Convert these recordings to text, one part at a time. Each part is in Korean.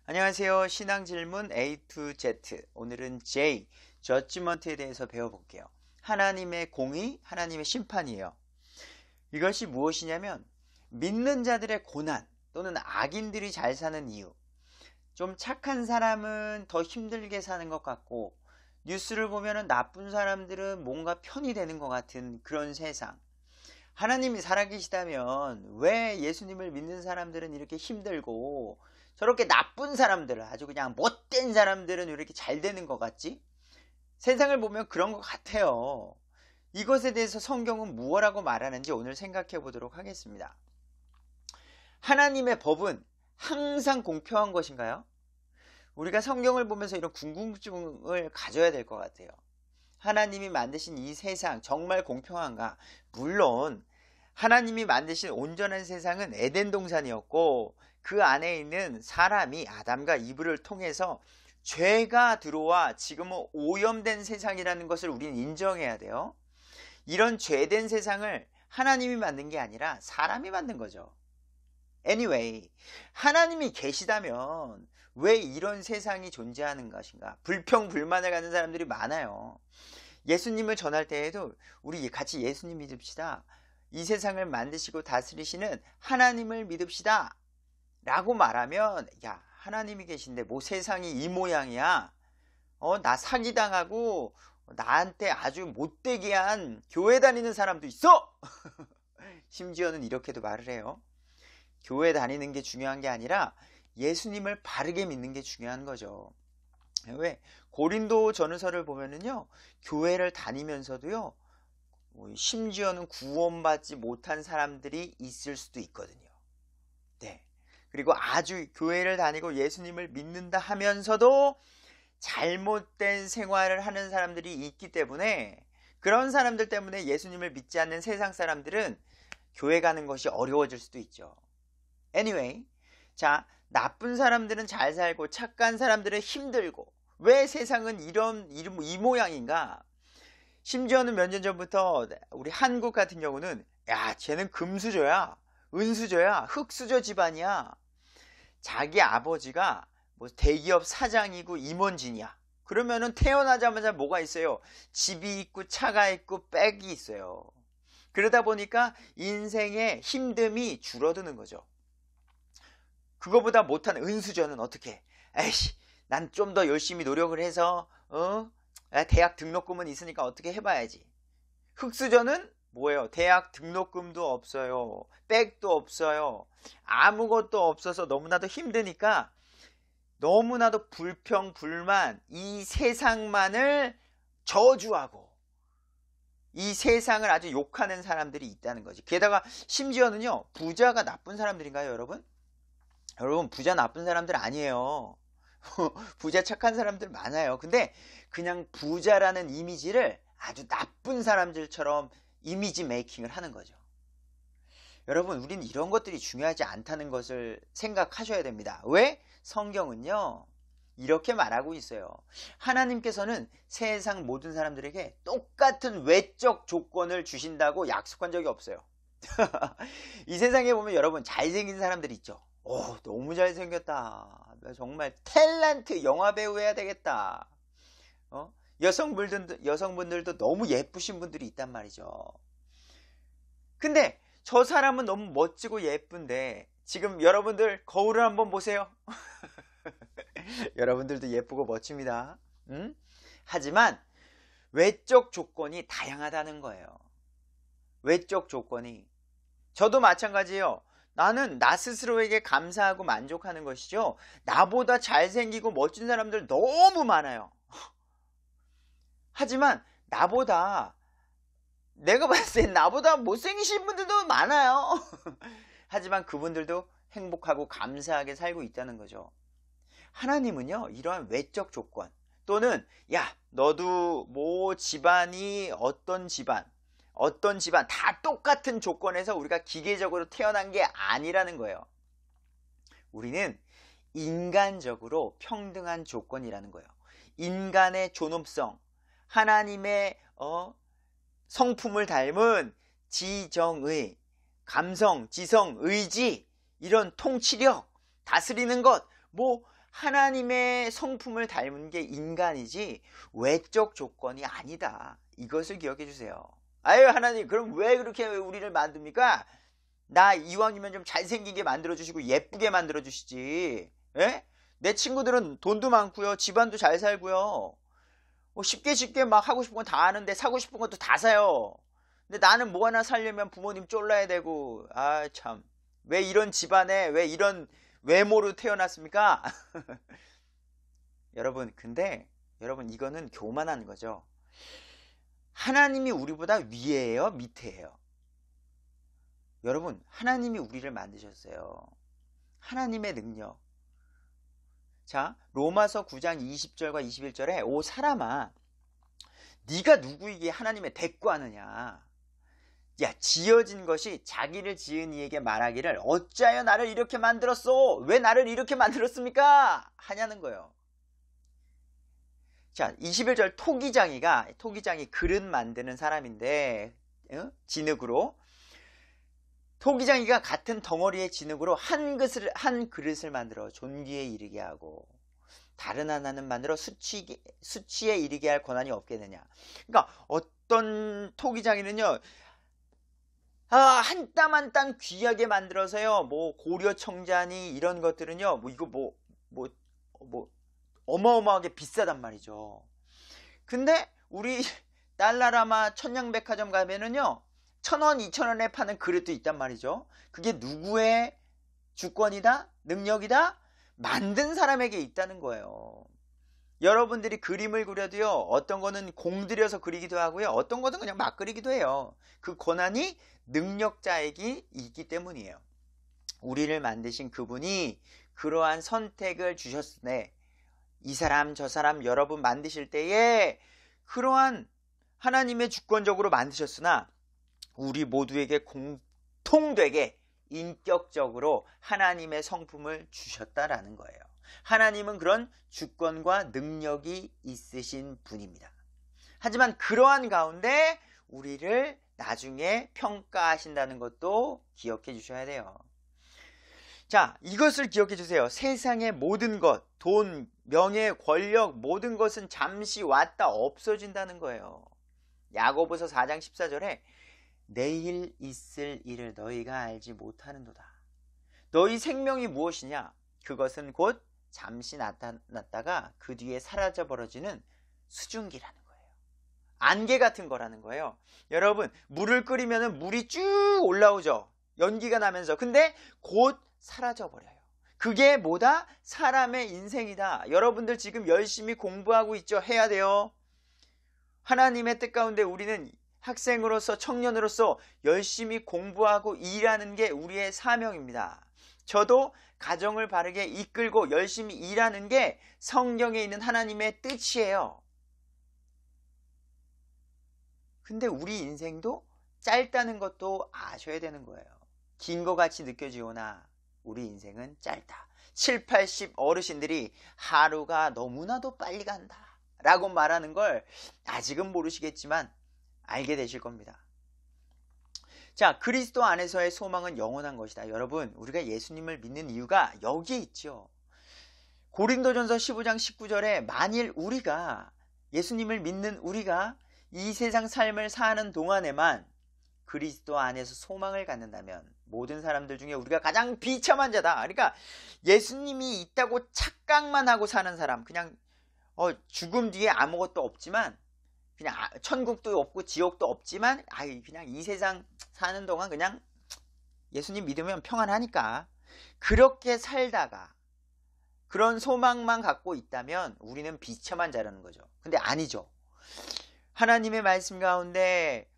안녕하세요. 신앙질문 A to Z. 오늘은 J, 저지먼트에 대해서 배워볼게요. 하나님의 공의, 하나님의 심판이에요. 이것이 무엇이냐면 믿는 자들의 고난 또는 악인들이 잘 사는 이유. 좀 착한 사람은 더 힘들게 사는 것 같고 뉴스를 보면 나쁜 사람들은 뭔가 편히 되는 것 같은 그런 세상. 하나님이 살아계시다면 왜 예수님을 믿는 사람들은 이렇게 힘들고 저렇게 나쁜 사람들, 아주 그냥 못된 사람들은 이렇게 잘 되는 것 같지? 세상을 보면 그런 것 같아요. 이것에 대해서 성경은 무엇라고 말하는지 오늘 생각해 보도록 하겠습니다. 하나님의 법은 항상 공평한 것인가요? 우리가 성경을 보면서 이런 궁금증을 가져야 될 것 같아요. 하나님이 만드신 이 세상 정말 공평한가? 물론 하나님이 만드신 온전한 세상은 에덴 동산이었고 그 안에 있는 사람이 아담과 이브를 통해서 죄가 들어와 지금은 오염된 세상이라는 것을 우리는 인정해야 돼요. 이런 죄된 세상을 하나님이 만든 게 아니라 사람이 만든 거죠. Anyway, 하나님이 계시다면 왜 이런 세상이 존재하는 것인가? 불평불만을 갖는 사람들이 많아요. 예수님을 전할 때에도 우리 같이 예수님 믿읍시다. 이 세상을 만드시고 다스리시는 하나님을 믿읍시다 라고 말하면, 야, 하나님이 계신데 뭐 세상이 이 모양이야? 나 사기당하고 나한테 아주 못되게 한 교회 다니는 사람도 있어! 심지어는 이렇게도 말을 해요. 교회 다니는 게 중요한 게 아니라 예수님을 바르게 믿는 게 중요한 거죠. 왜? 고린도 전후서를 보면은요, 교회를 다니면서도요, 심지어는 구원받지 못한 사람들이 있을 수도 있거든요. 네. 그리고 아주 교회를 다니고 예수님을 믿는다 하면서도 잘못된 생활을 하는 사람들이 있기 때문에 그런 사람들 때문에 예수님을 믿지 않는 세상 사람들은 교회 가는 것이 어려워질 수도 있죠. Anyway, 자, 나쁜 사람들은 잘 살고 착한 사람들은 힘들고 왜 세상은 이 모양인가? 심지어는 몇 년 전부터 우리 한국 같은 경우는 야, 쟤는 금수저야, 은수저야, 흙수저 집안이야. 자기 아버지가 뭐 대기업 사장이고 임원진이야. 그러면은 태어나자마자 뭐가 있어요? 집이 있고 차가 있고 백이 있어요. 그러다 보니까 인생의 힘듦이 줄어드는 거죠. 그거보다 못한 은수저는 어떻게? 에이씨, 난 좀 더 열심히 노력을 해서 대학 등록금은 있으니까 어떻게 해봐야지. 흙수저는 뭐예요? 대학 등록금도 없어요. 백도 없어요. 아무것도 없어서 너무나도 힘드니까 너무나도 불평, 불만, 이 세상만을 저주하고 이 세상을 아주 욕하는 사람들이 있다는 거지. 게다가 심지어는요, 부자가 나쁜 사람들인가요, 여러분? 여러분, 부자 나쁜 사람들 아니에요. 부자 착한 사람들 많아요. 근데 그냥 부자라는 이미지를 아주 나쁜 사람들처럼 이미지 메이킹을 하는 거죠. 여러분, 우리는 이런 것들이 중요하지 않다는 것을 생각하셔야 됩니다. 왜? 성경은요, 이렇게 말하고 있어요. 하나님께서는 세상 모든 사람들에게 똑같은 외적 조건을 주신다고 약속한 적이 없어요. 이 세상에 보면 여러분 잘생긴 사람들이 있죠. 너무 잘생겼다. 정말 탤런트 영화배우 해야 되겠다. 여성분들도 너무 예쁘신 분들이 있단 말이죠. 근데 저 사람은 너무 멋지고 예쁜데 지금 여러분들 거울을 한번 보세요. 여러분들도 예쁘고 멋집니다. 하지만 외적 조건이 다양하다는 거예요. 외적 조건이. 저도 마찬가지예요. 나는 나 스스로에게 감사하고 만족하는 것이죠. 나보다 잘생기고 멋진 사람들 너무 많아요. 하지만 내가 봤을 땐 나보다 못생기신 분들도 많아요. 하지만 그분들도 행복하고 감사하게 살고 있다는 거죠. 하나님은요, 이러한 외적 조건 또는 야, 너도 뭐 집안이 어떤 집안 다 똑같은 조건에서 우리가 기계적으로 태어난 게 아니라는 거예요. 우리는 인간적으로 평등한 조건이라는 거예요. 인간의 존엄성, 하나님의 성품을 닮은 지정의, 감성, 지성, 의지, 이런 통치력, 다스리는 것, 뭐 하나님의 성품을 닮은 게 인간이지 외적 조건이 아니다. 이것을 기억해 주세요. 아유, 하나님, 그럼 왜 그렇게 우리를 만듭니까? 나 이왕이면 좀 잘생기게 만들어주시고 예쁘게 만들어주시지. 예? 내 친구들은 돈도 많고요, 집안도 잘 살고요, 뭐 쉽게 막 하고 싶은 건 다 하는데 사고 싶은 것도 다 사요. 근데 나는 뭐 하나 살려면 부모님 쫄라야 되고, 아 참, 왜 이런 집안에 왜 이런 외모로 태어났습니까? 여러분, 근데 여러분, 이거는 교만한 거죠. 하나님이 우리보다 위에예요, 밑에예요? 여러분, 하나님이 우리를 만드셨어요. 하나님의 능력. 자, 로마서 9장 20절과 21절에 오 사람아, 네가 누구이기에 하나님의 대꾸하느냐. 야, 지어진 것이 자기를 지은 이에게 말하기를 어찌하여 나를 이렇게 만들었소? 왜 나를 이렇게 만들었습니까? 하냐는 거예요. 자, 21절, 토기장이 그릇 만드는 사람인데, 진흙으로, 토기장이가 같은 덩어리의 진흙으로 한 그릇을 만들어 존귀에 이르게 하고 다른 하나는 만들어 수치에 이르게 할 권한이 없겠느냐. 그러니까 어떤 토기장이는요, 한 땀 한 땀 귀하게 만들어서요, 뭐 고려 청자니 이런 것들은요, 이거 어마어마하게 비싸단 말이죠. 근데 우리 달라라마 천냥백화점 가면은요, 1,000원, 2,000원에 파는 그릇도 있단 말이죠. 그게 누구의 주권이다? 능력이다? 만든 사람에게 있다는 거예요. 여러분들이 그림을 그려도요, 어떤 거는 공들여서 그리기도 하고요, 어떤 거는 그냥 막 그리기도 해요. 그 권한이 능력자에게 있기 때문이에요. 우리를 만드신 그분이 그러한 선택을 주셨으니, 이 사람 저 사람 여러분 만드실 때에 그러한 하나님의 주권적으로 만드셨으나 우리 모두에게 공통되게 인격적으로 하나님의 성품을 주셨다라는 거예요. 하나님은 그런 주권과 능력이 있으신 분입니다. 하지만 그러한 가운데 우리를 나중에 평가하신다는 것도 기억해 주셔야 돼요. 자, 이것을 기억해 주세요. 세상의 모든 것, 돈, 명예, 권력, 모든 것은 잠시 왔다 없어진다는 거예요. 야고보서 4장 14절에 내일 있을 일을 너희가 알지 못하는도다. 너희 생명이 무엇이냐? 그것은 곧 잠시 나타났다가 그 뒤에 사라져 버려지는 수증기라는 거예요. 안개 같은 거라는 거예요. 여러분, 물을 끓이면 물이 쭉 올라오죠. 연기가 나면서. 근데 곧 사라져 버려요. 그게 뭐다? 사람의 인생이다. 여러분들 지금 열심히 공부하고 있죠? 해야 돼요. 하나님의 뜻 가운데 우리는 학생으로서, 청년으로서 열심히 공부하고 일하는 게 우리의 사명입니다. 저도 가정을 바르게 이끌고 열심히 일하는 게 성경에 있는 하나님의 뜻이에요. 근데 우리 인생도 짧다는 것도 아셔야 되는 거예요. 긴 것 같이 느껴지오나 우리 인생은 짧다. 7, 80 어르신들이 하루가 너무나도 빨리 간다 라고 말하는 걸 아직은 모르시겠지만 알게 되실 겁니다. 자, 그리스도 안에서의 소망은 영원한 것이다. 여러분, 우리가 예수님을 믿는 이유가 여기에 있죠. 고린도전서 15장 19절에 만일 우리가, 예수님을 믿는 우리가 이 세상 삶을 사는 동안에만 그리스도 안에서 소망을 갖는다면 모든 사람들 중에 우리가 가장 비참한 자다. 그러니까 예수님이 있다고 착각만 하고 사는 사람, 그냥 죽음 뒤에 아무것도 없지만, 그냥 천국도 없고 지옥도 없지만 그냥 이 세상 사는 동안 그냥 예수님 믿으면 평안하니까 그렇게 살다가 그런 소망만 갖고 있다면 우리는 비참한 자라는 거죠. 근데 아니죠. 하나님의 말씀 가운데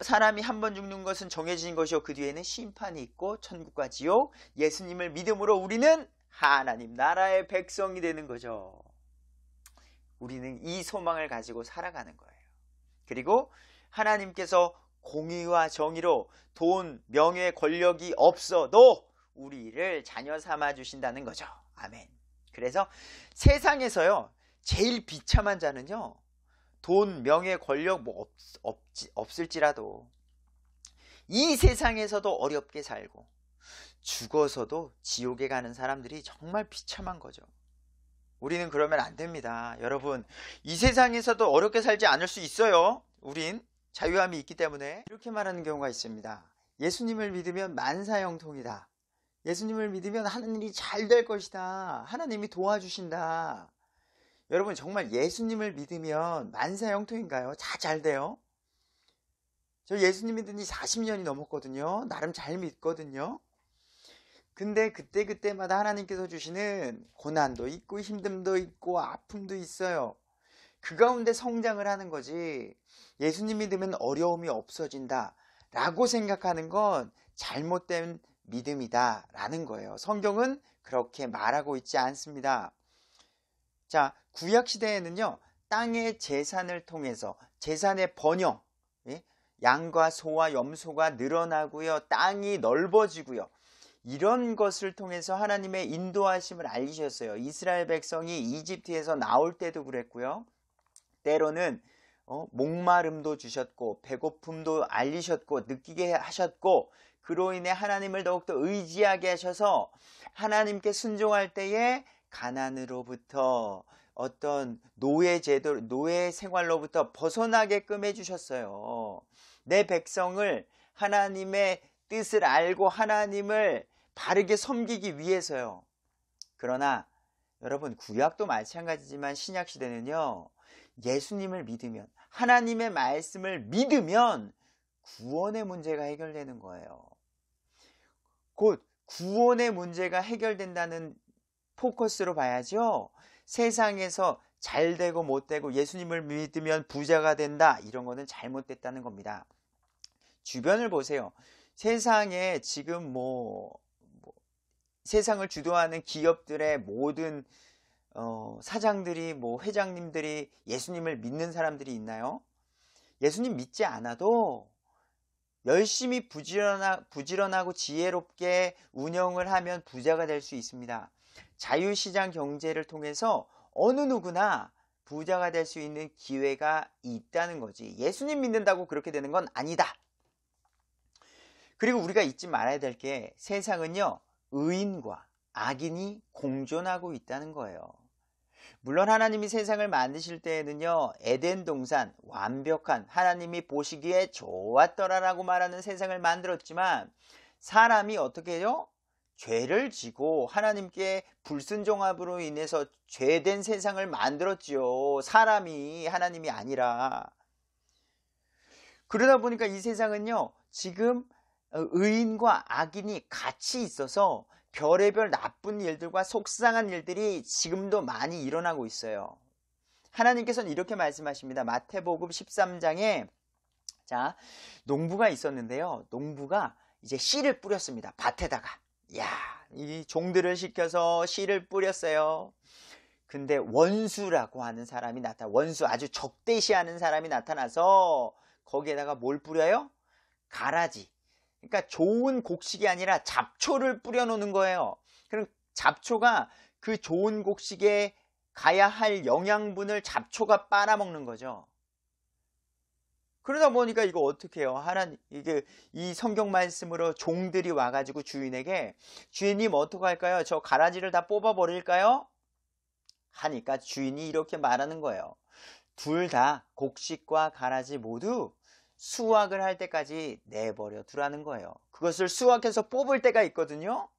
사람이 한 번 죽는 것은 정해진 것이요 그 뒤에는 심판이 있고 천국과 지옥, 예수님을 믿음으로 우리는 하나님 나라의 백성이 되는 거죠. 우리는 이 소망을 가지고 살아가는 거예요. 그리고 하나님께서 공의와 정의로 돈, 명예, 권력이 없어도 우리를 자녀 삼아 주신다는 거죠. 아멘. 그래서 세상에서요, 제일 비참한 자는요, 돈, 명예, 권력 없을지라도 이 세상에서도 어렵게 살고 죽어서도 지옥에 가는 사람들이 정말 비참한 거죠. 우리는 그러면 안 됩니다. 여러분, 이 세상에서도 어렵게 살지 않을 수 있어요. 우린 자유함이 있기 때문에. 이렇게 말하는 경우가 있습니다. 예수님을 믿으면 만사형통이다. 예수님을 믿으면 하는 일이 잘 될 것이다. 하나님이 도와주신다. 여러분, 정말 예수님을 믿으면 만사형통인가요? 다 잘 돼요? 저 예수님 믿은 지 40년이 넘었거든요. 나름 잘 믿거든요. 근데 그때마다 하나님께서 주시는 고난도 있고 힘듦도 있고 아픔도 있어요. 그 가운데 성장을 하는 거지, 예수님 믿으면 어려움이 없어진다 라고 생각하는 건 잘못된 믿음이다 라는 거예요. 성경은 그렇게 말하고 있지 않습니다. 자, 구약시대에는요, 땅의 재산을 통해서 재산의 번영, 양과 소와 염소가 늘어나고요, 땅이 넓어지고요, 이런 것을 통해서 하나님의 인도하심을 알리셨어요. 이스라엘 백성이 이집트에서 나올 때도 그랬고요. 때로는 목마름도 주셨고 배고픔도 알리셨고 느끼게 하셨고, 그로 인해 하나님을 더욱더 의지하게 하셔서 하나님께 순종할 때에 가난으로부터 어떤 노예 제도, 노예 생활로부터 벗어나게끔 해주셨어요. 내 백성을 하나님의 뜻을 알고 하나님을 바르게 섬기기 위해서요. 그러나 여러분, 구약도 마찬가지지만 신약시대는요, 예수님을 믿으면, 하나님의 말씀을 믿으면 구원의 문제가 해결되는 거예요. 곧 구원의 문제가 해결된다는 포커스로 봐야죠. 세상에서 잘 되고 못 되고 예수님을 믿으면 부자가 된다, 이런 거는 잘못됐다는 겁니다. 주변을 보세요. 세상에 지금 세상을 주도하는 기업들의 모든 사장들이, 회장님들이 예수님을 믿는 사람들이 있나요? 예수님 믿지 않아도 열심히 부지런하고 지혜롭게 운영을 하면 부자가 될 수 있습니다. 자유시장 경제를 통해서 어느 누구나 부자가 될 수 있는 기회가 있다는 거지, 예수님 믿는다고 그렇게 되는 건 아니다. 그리고 우리가 잊지 말아야 될 게, 세상은요, 의인과 악인이 공존하고 있다는 거예요. 물론 하나님이 세상을 만드실 때에는요, 에덴 동산, 완벽한, 하나님이 보시기에 좋았더라라고 말하는 세상을 만들었지만, 사람이 어떻게 해요? 죄를 지고 하나님께 불순종함으로 인해서 죄된 세상을 만들었지요. 사람이, 하나님이 아니라. 그러다 보니까 이 세상은요, 지금 의인과 악인이 같이 있어서 별의별 나쁜 일들과 속상한 일들이 지금도 많이 일어나고 있어요. 하나님께서는 이렇게 말씀하십니다. 마태복음 13장에, 자, 농부가 있었는데요, 농부가 이제 씨를 뿌렸습니다. 밭에다가. 이 종들을 시켜서 씨를 뿌렸어요. 근데 원수라고 하는 사람이 원수, 아주 적대시하는 사람이 나타나서 거기에다가 뭘 뿌려요? 가라지. 그러니까 좋은 곡식이 아니라 잡초를 뿌려놓는 거예요. 그럼 잡초가 그 좋은 곡식에 가야 할 영양분을 잡초가 빨아먹는 거죠. 그러다 보니까 이거 어떻게 해요? 이 성경 말씀으로 종들이 와가지고 주인에게, 주인님 어떡할까요? 저 가라지를 다 뽑아버릴까요? 하니까 주인이 이렇게 말하는 거예요. 둘 다, 곡식과 가라지 모두 수확을 할 때까지 내버려 두라는 거예요. 그것을 수확해서 뽑을 때가 있거든요.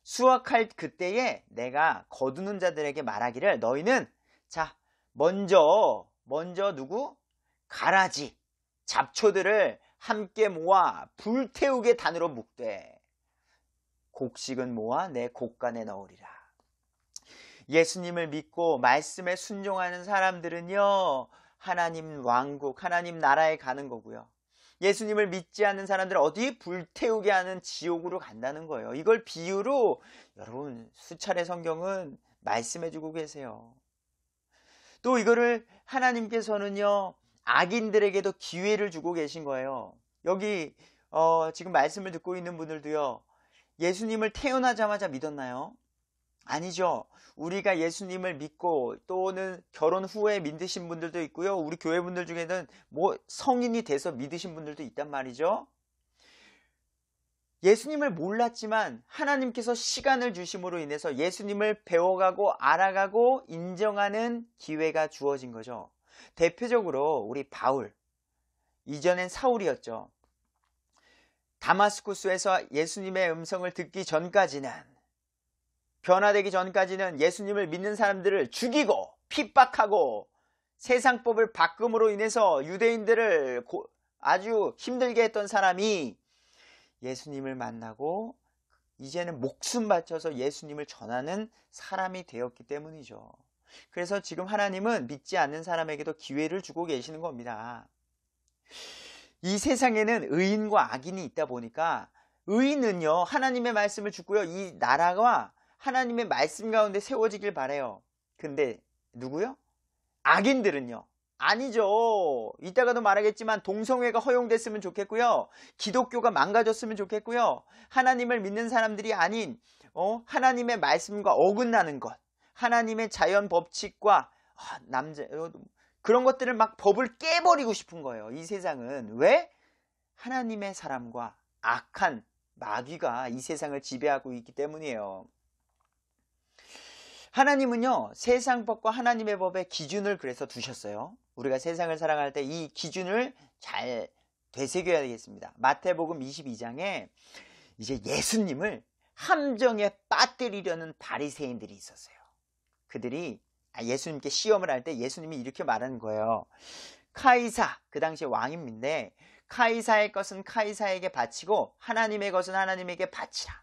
수확할 그때에 내가 거두는 자들에게 말하기를, 너희는 자, 먼저 누구? 가라지, 잡초들을 함께 모아 불태우게 단으로 묶되 곡식은 모아 내 곡간에 넣으리라. 예수님을 믿고 말씀에 순종하는 사람들은요, 하나님 왕국, 하나님 나라에 가는 거고요. 예수님을 믿지 않는 사람들은 어디? 불태우게 하는 지옥으로 간다는 거예요. 이걸 비유로 여러분 수차례 성경은 말씀해주고 계세요. 또 이거를 하나님께서는요, 악인들에게도 기회를 주고 계신 거예요. 여기 지금 말씀을 듣고 있는 분들도요, 예수님을 태어나자마자 믿었나요? 아니죠. 우리가 예수님을 믿고 또는 결혼 후에 믿으신 분들도 있고요. 우리 교회 분들 중에는 성인이 돼서 믿으신 분들도 있단 말이죠. 예수님을 몰랐지만 하나님께서 시간을 주심으로 인해서 예수님을 배워가고 알아가고 인정하는 기회가 주어진 거죠. 대표적으로 우리 바울, 이전엔 사울이었죠. 다마스쿠스에서 예수님의 음성을 듣기 전까지는, 변화되기 전까지는 예수님을 믿는 사람들을 죽이고 핍박하고 세상법을 바꿈으로 인해서 유대인들을 아주 힘들게 했던 사람이 예수님을 만나고 이제는 목숨 바쳐서 예수님을 전하는 사람이 되었기 때문이죠. 그래서 지금 하나님은 믿지 않는 사람에게도 기회를 주고 계시는 겁니다. 이 세상에는 의인과 악인이 있다 보니까 의인은요, 하나님의 말씀을 듣고요, 이 나라가 하나님의 말씀 가운데 세워지길 바라요. 근데 누구요? 악인들은요, 아니죠. 이따가도 말하겠지만 동성애가 허용됐으면 좋겠고요, 기독교가 망가졌으면 좋겠고요, 하나님을 믿는 사람들이 아닌 하나님의 말씀과 어긋나는 것, 하나님의 자연 법칙과 그런 것들을 막 법을 깨버리고 싶은 거예요. 이 세상은. 왜? 하나님의 사람과 악한 마귀가 이 세상을 지배하고 있기 때문이에요. 하나님은요, 세상 법과 하나님의 법의 기준을 그래서 두셨어요. 우리가 세상을 살아갈 때 이 기준을 잘 되새겨야 되겠습니다. 마태복음 22장에 이제 예수님을 함정에 빠뜨리려는 바리새인들이 있었어요. 그들이 예수님께 시험을 할 때 예수님이 이렇게 말하는 거예요. 카이사, 그 당시에 왕인데, 카이사의 것은 카이사에게 바치고 하나님의 것은 하나님에게 바치라.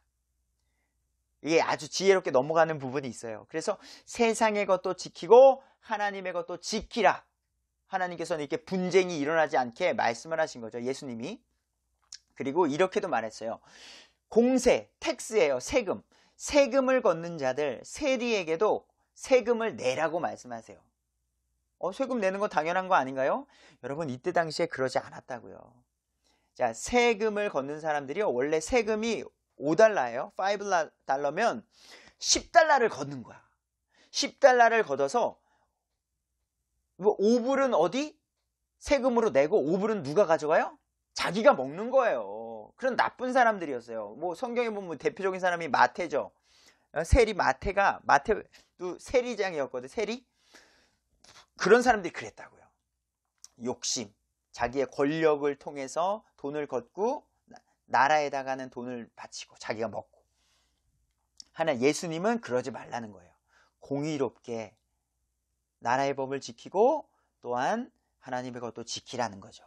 이게 아주 지혜롭게 넘어가는 부분이 있어요. 그래서 세상의 것도 지키고 하나님의 것도 지키라. 하나님께서는 이렇게 분쟁이 일어나지 않게 말씀을 하신 거죠, 예수님이. 그리고 이렇게도 말했어요. 공세, 텍스예요, 세금. 세금을 걷는 자들, 세리에게도 세금을 내라고 말씀하세요. 세금 내는 건 당연한 거 아닌가요? 여러분, 이때 당시에 그러지 않았다고요. 자, 세금을 걷는 사람들이요, 원래 세금이 5달러예요. 5달러면 10달러를 걷는 거야. 10달러를 걷어서 5불은 어디? 세금으로 내고 5불은 누가 가져가요? 자기가 먹는 거예요. 그런 나쁜 사람들이었어요. 성경에 보면 대표적인 사람이 마태죠. 세리 마태도 세리장이었거든. 세리? 그런 사람들이 그랬다고요. 욕심, 자기의 권력을 통해서 돈을 걷고 나라에다가는 돈을 바치고 자기가 먹고. 예수님은 그러지 말라는 거예요. 공의롭게 나라의 법을 지키고 또한 하나님의 것도 지키라는 거죠.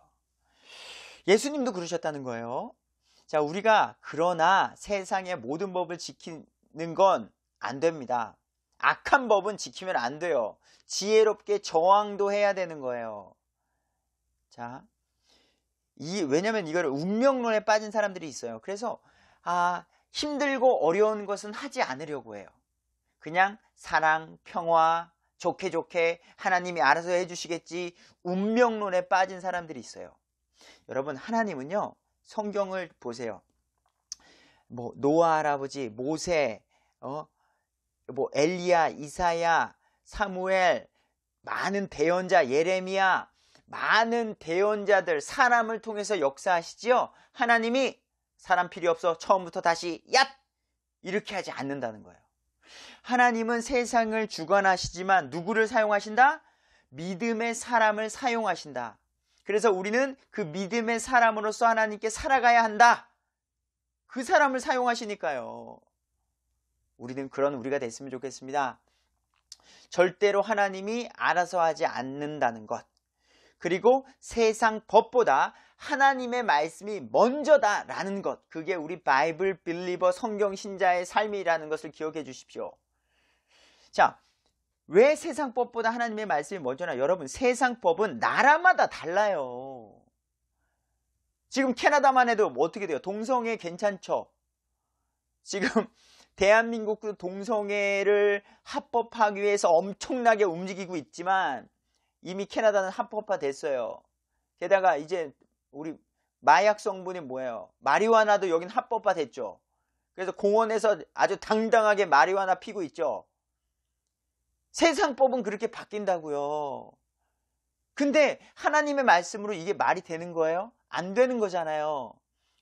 예수님도 그러셨다는 거예요. 자, 우리가 그러나 세상의 모든 법을 지키는 건 안 됩니다. 악한 법은 지키면 안 돼요. 지혜롭게 저항도 해야 되는 거예요. 자, 왜냐면 이걸 운명론에 빠진 사람들이 있어요. 그래서 힘들고 어려운 것은 하지 않으려고 해요. 그냥 사랑, 평화, 좋게 하나님이 알아서 해주시겠지, 운명론에 빠진 사람들이 있어요. 여러분, 하나님은요, 성경을 보세요. 노아 할아버지, 모세, 엘리야, 이사야, 사무엘, 많은 대언자, 예레미야, 많은 대언자들, 사람을 통해서 역사하시지요. 하나님이 사람 필요 없어, 처음부터 다시 얍! 이렇게 하지 않는다는 거예요. 하나님은 세상을 주관하시지만 누구를 사용하신다? 믿음의 사람을 사용하신다. 그래서 우리는 그 믿음의 사람으로서 하나님께 살아가야 한다. 그 사람을 사용하시니까요. 우리는 그런 우리가 됐으면 좋겠습니다. 절대로 하나님이 알아서 하지 않는다는 것. 그리고 세상 법보다 하나님의 말씀이 먼저다라는 것. 그게 우리 바이블 빌리버 성경 신자의 삶이라는 것을 기억해 주십시오. 자, 왜 세상 법보다 하나님의 말씀이 먼저나? 여러분, 세상 법은 나라마다 달라요. 지금 캐나다만 해도 어떻게 돼요? 동성애 괜찮죠? 지금 대한민국도 동성애를 합법화하기 위해서 엄청나게 움직이고 있지만 이미 캐나다는 합법화 됐어요. 게다가 이제 우리 마약 성분이 뭐예요? 마리화나도 여긴 합법화 됐죠. 그래서 공원에서 아주 당당하게 마리화나 피고 있죠. 세상법은 그렇게 바뀐다고요. 근데 하나님의 말씀으로 이게 말이 되는 거예요? 안 되는 거잖아요.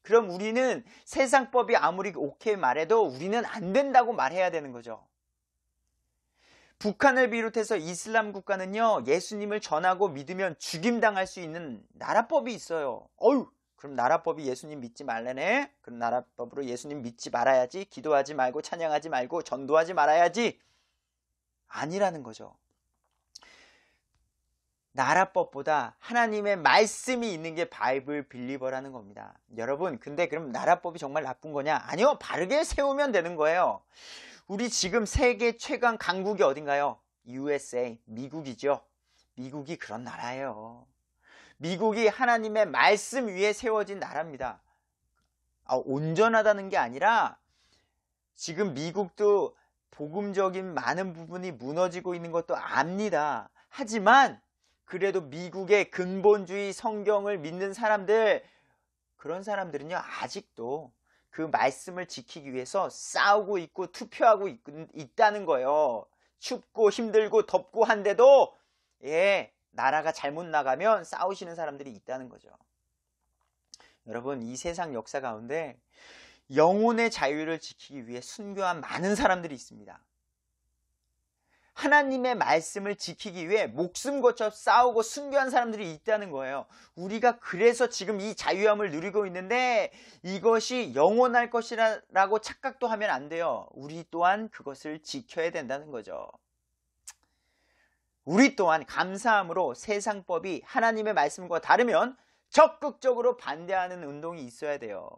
그럼 우리는 세상법이 아무리 오케이 말해도 우리는 안 된다고 말해야 되는 거죠. 북한을 비롯해서 이슬람 국가는요, 예수님을 전하고 믿으면 죽임당할 수 있는 나라법이 있어요. 그럼 나라법이 예수님 믿지 말라네? 그럼 나라법으로 예수님 믿지 말아야지. 기도하지 말고 찬양하지 말고 전도하지 말아야지. 아니라는 거죠. 나라법보다 하나님의 말씀이 있는 게 바이블 빌리버라는 겁니다. 여러분, 근데 그럼 나라법이 정말 나쁜 거냐? 아니요, 바르게 세우면 되는 거예요. 우리 지금 세계 최강 강국이 어딘가요? USA, 미국이죠. 미국이 그런 나라예요. 미국이 하나님의 말씀 위에 세워진 나라입니다. 온전하다는 게 아니라 지금 미국도 복음적인 많은 부분이 무너지고 있는 것도 압니다. 하지만 그래도 미국의 근본주의 성경을 믿는 사람들, 그런 사람들은요, 아직도 그 말씀을 지키기 위해서 싸우고 있고 투표하고 있다는 거예요. 춥고 힘들고 덥고 한데도 나라가 잘못 나가면 싸우시는 사람들이 있다는 거죠. 여러분, 이 세상 역사 가운데 영혼의 자유를 지키기 위해 순교한 많은 사람들이 있습니다. 하나님의 말씀을 지키기 위해 목숨 거쳐 싸우고 순교한 사람들이 있다는 거예요. 우리가 그래서 지금 이 자유함을 누리고 있는데 이것이 영원할 것이라고 착각도 하면 안 돼요. 우리 또한 그것을 지켜야 된다는 거죠. 우리 또한 감사함으로 세상법이 하나님의 말씀과 다르면 적극적으로 반대하는 운동이 있어야 돼요.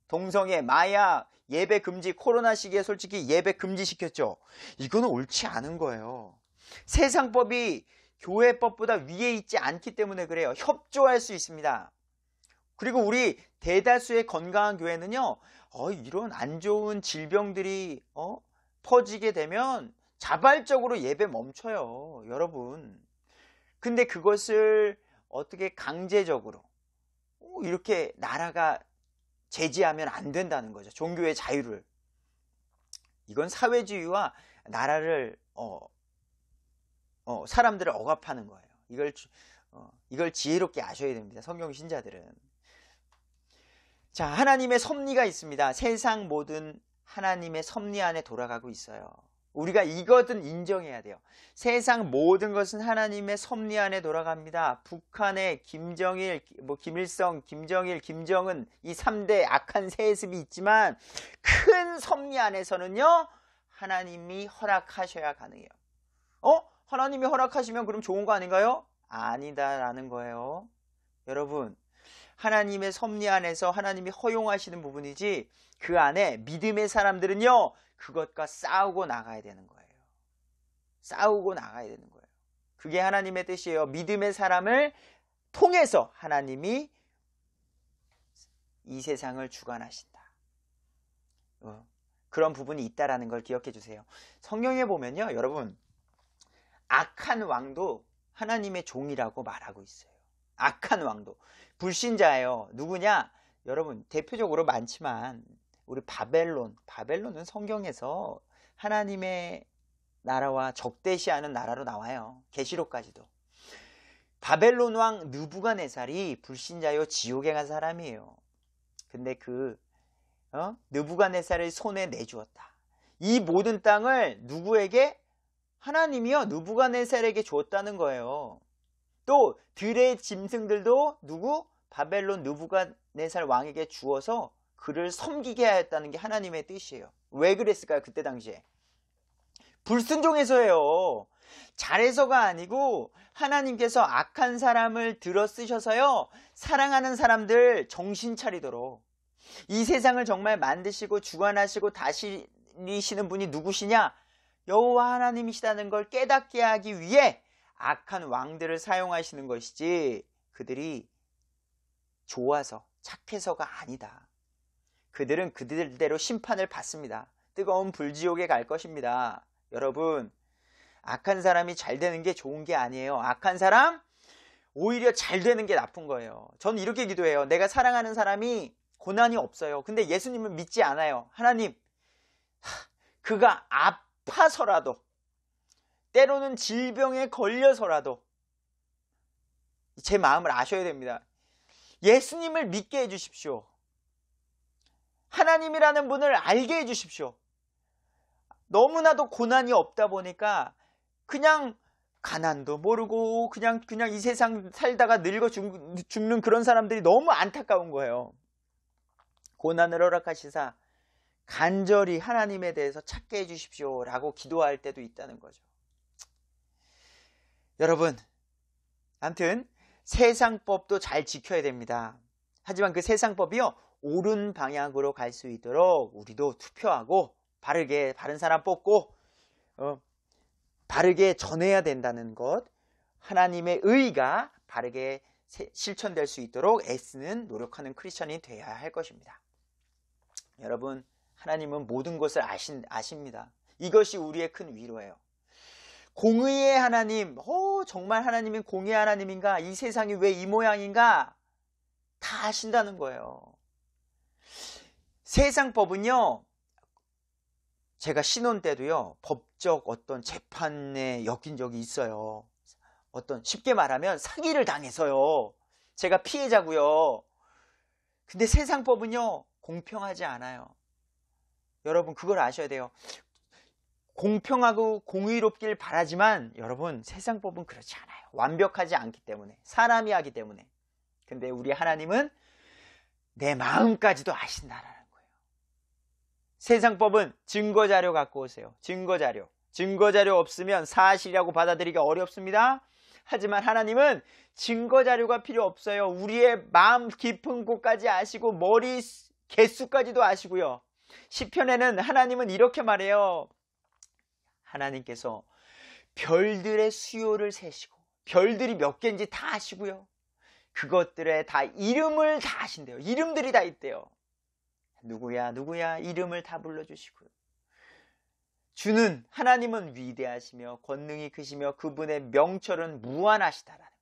동성애, 마약, 예배 금지, 코로나 시기에 솔직히 예배 금지시켰죠. 이거는 옳지 않은 거예요. 세상법이 교회법보다 위에 있지 않기 때문에 그래요. 협조할 수 있습니다. 그리고 우리 대다수의 건강한 교회는요, 이런 안 좋은 질병들이 퍼지게 되면 자발적으로 예배 멈춰요, 여러분. 근데 그것을 어떻게 강제적으로 이렇게 나라가 제지하면 안 된다는 거죠. 종교의 자유를. 이건 사회주의와 나라를 사람들을 억압하는 거예요. 이걸 지혜롭게 아셔야 됩니다. 성경 신자들은. 자, 하나님의 섭리가 있습니다. 세상 모든 하나님의 섭리 안에 돌아가고 있어요. 우리가 이것은 인정해야 돼요. 세상 모든 것은 하나님의 섭리 안에 돌아갑니다. 북한의 김정일, 김일성, 김정일, 김정은 이 3대 악한 세습이 있지만 큰 섭리 안에서는요, 하나님이 허락하셔야 가능해요. 하나님이 허락하시면 그럼 좋은 거 아닌가요? 아니다라는 거예요. 여러분, 하나님의 섭리 안에서 하나님이 허용하시는 부분이지 그 안에 믿음의 사람들은요, 그것과 싸우고 나가야 되는 거예요. 싸우고 나가야 되는 거예요. 그게 하나님의 뜻이에요. 믿음의 사람을 통해서 하나님이 이 세상을 주관하신다. 그런 부분이 있다라는 걸 기억해 주세요. 성경에 보면요, 여러분, 악한 왕도 하나님의 종이라고 말하고 있어요. 악한 왕도. 불신자예요. 누구냐? 여러분, 대표적으로 많지만 우리 바벨론은 성경에서 하나님의 나라와 적대시하는 나라로 나와요. 계시록까지도. 바벨론 왕 느부갓네살이 불신자요, 지옥에 간 사람이에요. 근데 느부갓네살의 손에 내주었다. 이 모든 땅을 누구에게? 하나님이요, 느부갓네살에게 줬다는 거예요. 또 들의 짐승들도 바벨론 느부갓네살 왕에게 주어서 그를 섬기게 하였다는 게 하나님의 뜻이에요. 왜 그랬을까요? 그때 당시에 불순종해서예요. 잘해서가 아니고 하나님께서 악한 사람을 들어 쓰셔서요, 사랑하는 사람들 정신 차리도록 이 세상을 정말 만드시고 주관하시고 다스리시는 분이 누구시냐? 여호와 하나님이시다는 걸 깨닫게 하기 위해 악한 왕들을 사용하시는 것이지 그들이 좋아서 착해서가 아니다. 그들은 그들대로 심판을 받습니다. 뜨거운 불지옥에 갈 것입니다. 여러분, 악한 사람이 잘 되는 게 좋은 게 아니에요. 악한 사람 오히려 잘 되는 게 나쁜 거예요. 저는 이렇게 기도해요. 내가 사랑하는 사람이 고난이 없어요. 근데 예수님을 믿지 않아요. 하나님, 그가 아파서라도, 때로는 질병에 걸려서라도 제 마음을 아셔야 됩니다. 예수님을 믿게 해주십시오. 하나님이라는 분을 알게 해주십시오. 너무나도 고난이 없다 보니까 그냥 가난도 모르고 그냥 이 세상 살다가 늙어 죽는 그런 사람들이 너무 안타까운 거예요. 고난을 허락하시사 간절히 하나님에 대해서 찾게 해주십시오 라고 기도할 때도 있다는 거죠. 여러분, 아무튼 세상법도 잘 지켜야 됩니다. 하지만 그 세상법이요, 옳은 방향으로 갈 수 있도록 우리도 투표하고 바른 사람 뽑고 바르게 전해야 된다는 것, 하나님의 의가 바르게 실천될 수 있도록 애쓰는 노력하는 크리스천이 되어야 할 것입니다. 여러분, 하나님은 모든 것을 아십니다. 이것이 우리의 큰 위로예요. 공의의 하나님, 정말 하나님은 공의의 하나님인가? 이 세상이 왜 이 모양인가? 다 아신다는 거예요. 세상법은요, 제가 신혼 때도요, 법적 어떤 재판에 엮인 적이 있어요. 쉽게 말하면 사기를 당해서요. 제가 피해자고요. 근데 세상법은요, 공평하지 않아요. 여러분, 그걸 아셔야 돼요. 공평하고 공의롭길 바라지만 여러분, 세상법은 그렇지 않아요. 완벽하지 않기 때문에, 사람이 하기 때문에. 근데 우리 하나님은 내 마음까지도 아신다라는 거예요. 세상법은 증거자료 갖고 오세요. 증거자료 없으면 사실이라고 받아들이기가 어렵습니다. 하지만 하나님은 증거자료가 필요 없어요. 우리의 마음 깊은 곳까지 아시고 머리 개수까지도 아시고요. 시편에는 하나님은 이렇게 말해요. 하나님께서 별들의 수요를 세시고 별들이 몇 개인지 다 아시고요. 그것들의 다 이름을 다 아신대요. 이름들이 다 있대요. 누구야 이름을 다 불러주시고요. 하나님은 위대하시며 권능이 크시며 그분의 명철은 무한하시다라는 거예요.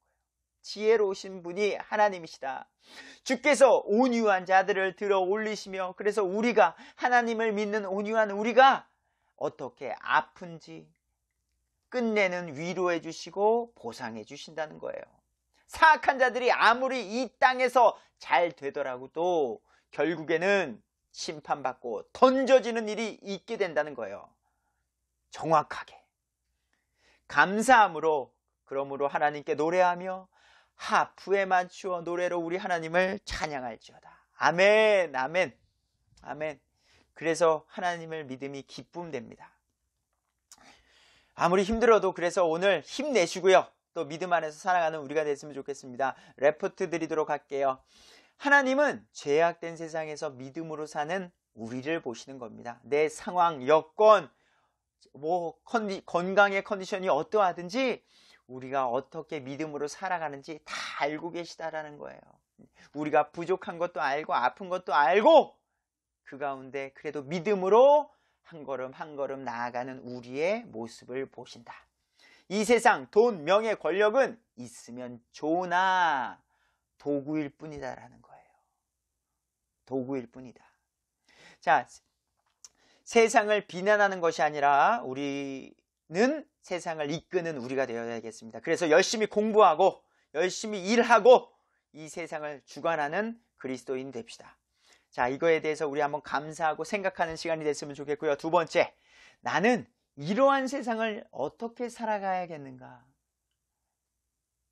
지혜로우신 분이 하나님이시다. 주께서 온유한 자들을 들어 올리시며, 그래서 우리가 하나님을 믿는 온유한 우리가 어떻게 아픈지 끝내는 위로해 주시고 보상해 주신다는 거예요. 사악한 자들이 아무리 이 땅에서 잘 되더라도 결국에는 심판받고 던져지는 일이 있게 된다는 거예요. 정확하게. 감사함으로, 그러므로 하나님께 노래하며 하프에 맞추어 노래로 우리 하나님을 찬양할지어다. 아멘, 아멘, 아멘. 그래서 하나님을 믿음이 기쁨됩니다. 아무리 힘들어도 그래서 오늘 힘내시고요. 또 믿음 안에서 살아가는 우리가 됐으면 좋겠습니다. 레포트 드리도록 할게요. 하나님은 죄악된 세상에서 믿음으로 사는 우리를 보시는 겁니다. 내 상황, 여건, 건강의 컨디션이 어떠하든지 우리가 어떻게 믿음으로 살아가는지 다 알고 계시다라는 거예요. 우리가 부족한 것도 알고 아픈 것도 알고 그 가운데 그래도 믿음으로 한 걸음 한 걸음 나아가는 우리의 모습을 보신다. 이 세상 돈, 명예, 권력은 있으면 좋으나 도구일 뿐이다라는 거예요. 도구일 뿐이다. 자, 세상을 비난하는 것이 아니라 우리는 세상을 이끄는 우리가 되어야겠습니다. 그래서 열심히 공부하고 열심히 일하고 이 세상을 주관하는 그리스도인 됩시다. 자, 이거에 대해서 우리 한번 감사하고 생각하는 시간이 됐으면 좋겠고요. 두 번째, 나는 이러한 세상을 어떻게 살아가야겠는가?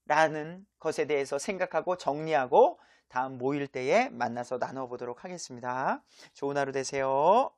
라는 것에 대해서 생각하고 정리하고 다음 모일 때에 만나서 나눠보도록 하겠습니다. 좋은 하루 되세요.